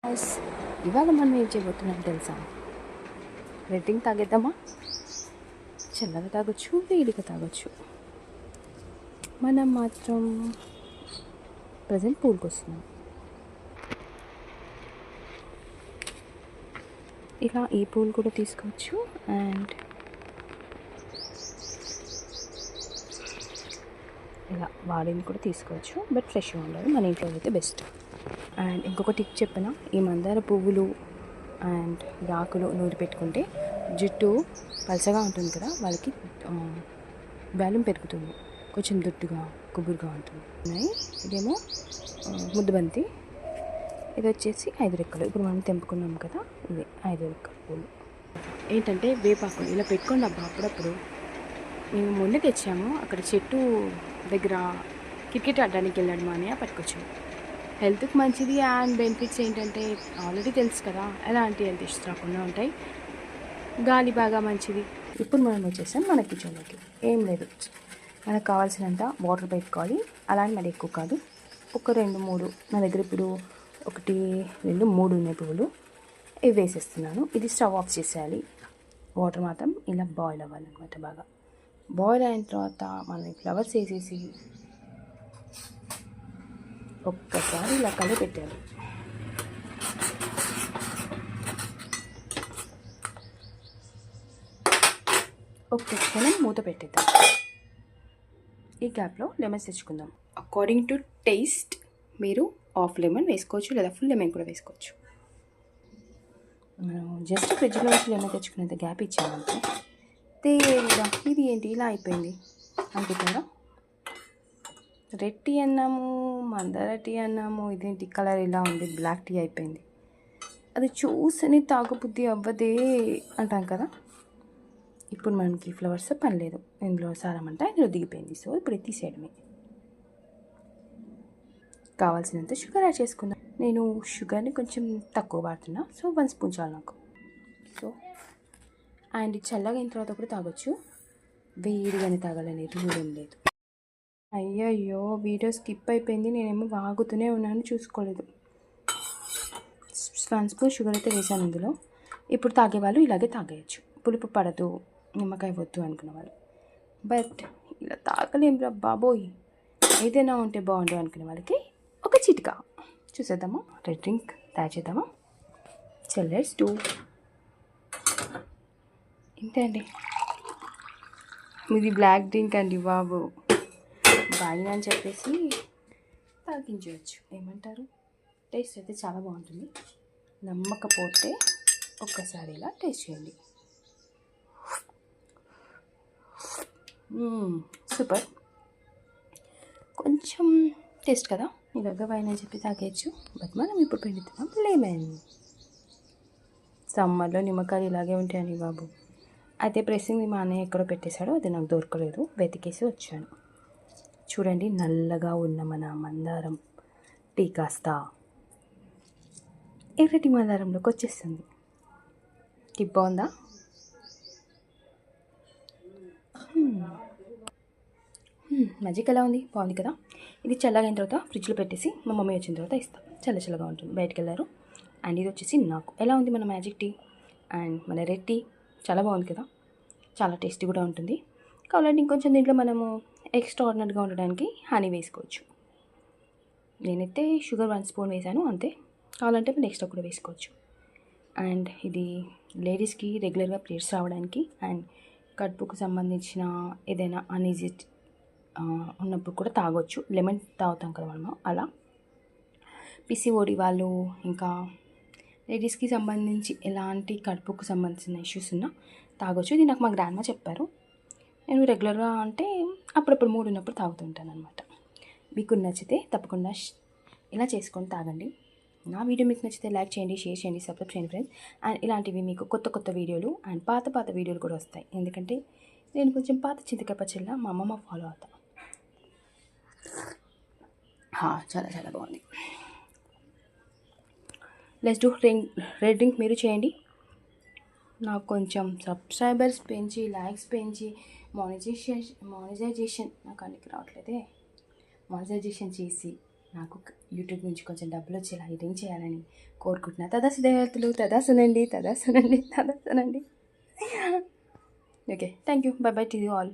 Guys, ఇవాళ మనం ఏం చేయబోతున్నాం తెలుసా? రెడ్ డ్రింక్ తాగేద్దామా? చల్లగా తాగొచ్చు, వేడిగా తాగొచ్చు. మనం మాత్రం ప్రజెంట్ పూల్కి వస్తున్నాం. ఇలా ఈ పూల్ కూడా తీసుకోవచ్చు అండ్ ఇలా వాడిని కూడా తీసుకోవచ్చు. బట్ ఫ్రెష్గా ఉండాలి, మన ఇంట్లో అయితే బెస్ట్. అండ్ ఇంకొక టిప్ చెప్పిన, ఈ మందార పువ్వులు అండ్ ఆకులు నూరి పెట్టుకుంటే జుట్టు పలచగా ఉంటుంది కదా, వాళ్ళకి వాల్యూమ్ పెరుగుతుంది, కొంచెం దుడ్డుగా గుబురుగా ఉంటుంది. ఇదేమో ముద్దబంతి, ఇది వచ్చేసి 5 రెక్కలు. ఇప్పుడు మనం తెంపుకున్నాం కదా, ఇది 5 రెక్కల పూలు. ఏంటంటే వేపాకులు ఇలా పెట్టుకోండి అబ్బా. అప్పుడప్పుడు మేము మొన్న తెచ్చాము, అక్కడ చెట్టు దగ్గర క్రికెట్ ఆడడానికి వెళ్ళాడు మా అన్నయ్య, పట్టుకొచ్చాము. హెల్త్కి మంచిది అండ్ బెనిఫిట్స్ ఏంటంటే ఆల్రెడీ తెలుసు కదా, ఎలాంటి హెల్త్ ఇష్యూస్ రాకుండా ఉంటాయి, గాలి బాగా మంచిది. ఇప్పుడు మనం వచ్చేసాం మన కిచెన్లోకి. ఏం లేదు, మనకు కావాల్సినంత వాటర్ పెట్టుకోవాలి. అలానే మరి ఎక్కువ కాదు, ఒక 2-3. నా దగ్గర ఇప్పుడు 1, 2, 3 ఉన్నాయి పువ్వులు. ఇవి వేసేస్తున్నాను. ఇది స్టవ్ ఆఫ్ చేసేయాలి. వాటర్ మాత్రం ఇలా బాయిల్ అవ్వాలన్నమాట. బాగా బాయిల్ అయిన తర్వాత మనం ఫ్లవర్స్ వేసేసి ఒక్కసారి ఇలా కలిపెట్టాలి. ఒక్క క్షణం మూత పెట్టేద్దాం. ఈ గ్యాప్లో లెమన్స్ తెచ్చుకుందాం. అకార్డింగ్ టు టేస్ట్ మీరు హాఫ్ లెమన్ వేసుకోవచ్చు, లేదా ఫుల్ లెమన్ కూడా వేసుకోవచ్చు. మనం జస్ట్ ఫ్రిడ్జ్లో నుంచి లెమన్ తెచ్చుకునేంత గ్యాప్ ఇచ్చామంటే తేలిగా. ఇది ఏంటి ఇలా అయిపోయింది అనుకుంటారా? రెడ్ టీ అన్నాము, మందార టీ అన్నాము, ఇదేంటి కలర్ ఇలా ఉంది, బ్లాక్ టీ అయిపోయింది. అది చూసని తాగబుద్ధి అవ్వదే అంటాం కదా. ఇప్పుడు మనకి ఫ్లవర్స్ పని లేదు, ఇందులో సారమంటే ఇందులో దిగిపోయింది. సో ఇప్పుడు తీసేయడమే. కావాల్సినంత షుగర్ యాడ్ చేసుకుందాం. నేను షుగర్ని కొంచెం తక్కువ వాడుతున్నా, సో 1 స్పూన్ చాలు నాకు. సో అండ్ చల్లగా అయిన తర్వాత కూడా తాగొచ్చు, వేడిగానే తాగాలని రూల్ ఏం లేదు. అయ్యయ్యో, వీడియో స్కిప్ అయిపోయింది. నేనేమో వాగుతూనే ఉన్నాను, చూసుకోలేదు. 1 స్పూన్ షుగర్ అయితే వేసాను ఇందులో. ఇప్పుడు తాగేవాళ్ళు ఇలాగే తాగేయచ్చు, పులుపు పడదు, నిమ్మకాయ వద్దు అనుకున్న వాళ్ళు. బట్ ఇలా తాగలేం రా బాబోయ్, ఏదైనా ఉంటే బాగుండు అనుకునే వాళ్ళకి ఒక చిటికా. చూసేద్దామా, రెడ్ డ్రింక్ తయారు చేద్దామా? Let's do. ఇంతే అండి, ఇది బ్లాక్ డ్రింక్ అండి బాబు. బాగా అని చెప్పేసి తాగించవచ్చు, ఏమంటారు? టేస్ట్ అయితే చాలా బాగుంటుంది. నమ్మకపోతే ఒక్కసారి ఇలా టేస్ట్ చేయండి. సూపర్. కొంచెం టేస్ట్ కదా, ఇలాగ వైన్ అని చెప్పి తాగేయచ్చు. బట్ మనం ఇప్పుడు పెడుతున్నాం లెమన్. సమ్మర్లో నిమ్మకాయలు ఇలాగే ఉంటాయని బాబు. అయితే ప్రెస్సింగ్ మా అన్నయ్య ఎక్కడో పెట్టేశాడో, అది నాకు దొరకలేదు, వెతికేసి వచ్చాను. చూడండి, నల్లగా ఉన్న మన మందారం టీ కాస్త ఎర్రటి మందారంలోకి వచ్చేస్తుంది. టిప్ బాగుందా? మ్యాజిక్ ఎలా ఉంది? బాగుంది కదా. ఇది చల్లగైన తర్వాత ఫ్రిడ్జ్లో పెట్టేసి మా మమ్మీ వచ్చిన తర్వాత ఇస్తాం. చల్లగా ఉంటుంది. బయటకు వెళ్ళారు. అండ్ ఇది వచ్చేసి నాకు. ఎలా ఉంది మన మ్యాజిక్ టీ అండ్ మన రెడ్ టీ? చాలా బాగుంది కదా, చాలా టేస్టీ కూడా ఉంటుంది. కావాలంటే ఇంకొంచెం దీంట్లో మనము ఎక్స్ట్రా ఆర్డినరీగా ఉండడానికి హనీ వేసుకోవచ్చు. నేనైతే షుగర్ 1 స్పూన్ వేసాను అంతే. కావాలంటే మీరు ఎక్స్ట్రా కూడా వేసుకోవచ్చు. అండ్ ఇది లేడీస్కి రెగ్యులర్గా పీరియడ్స్ రావడానికి అండ్ కడుపుకు సంబంధించిన ఏదైనా అనీజీ ఉన్నప్పుడు కూడా తాగొచ్చు. లెమన్ తాగుతాం కదా మనము, అలా. పిసిఓడి వాళ్ళు, ఇంకా లేడీస్కి సంబంధించి ఎలాంటి కడుపుకు సంబంధించిన ఇష్యూస్ ఉన్నా తాగొచ్చు. ఇది నాకు మా గ్రాండ్మ చెప్పారు. నేను రెగ్యులర్గా అంటే అప్పుడప్పుడు మూడు ఉన్నప్పుడు తాగుతుంటాను అనమాట. మీకు నచ్చితే తప్పకుండా ఇలా చేసుకొని తాగండి. నా వీడియో మీకు నచ్చితే లైక్ చేయండి, షేర్ చేయండి, సబ్స్క్రైబ్ చేయండి ఫ్రెండ్స్. అండ్ ఇలాంటివి మీకు కొత్త వీడియోలు అండ్ పాత వీడియోలు కూడా వస్తాయి. ఎందుకంటే నేను కొంచెం పాత చింతకాయ పచ్చడిలా మా అమ్మమ్మ ఫాలో అవుతాను. చాలా బాగుంది. లెట్స్ డూ రెడ్ డ్రింక్ మీరు చేయండి. నాకు కొంచెం సబ్స్క్రైబర్స్ పెంచి, లైక్స్ పెంచి, మానిటైజేషన్ నాకు అన్నికి రావట్లేదే. మానిటైజేషన్ చేసి నాకు యూట్యూబ్ నుంచి కొంచెం డబ్బులు వచ్చేలా ఎడిటింగ్ చేయాలని కోరుకుంటున్నా. తదాసుదేవతలు తదాసనండి తదాసనండి తదాసనండి. Okay, thank you, bye bye to you all.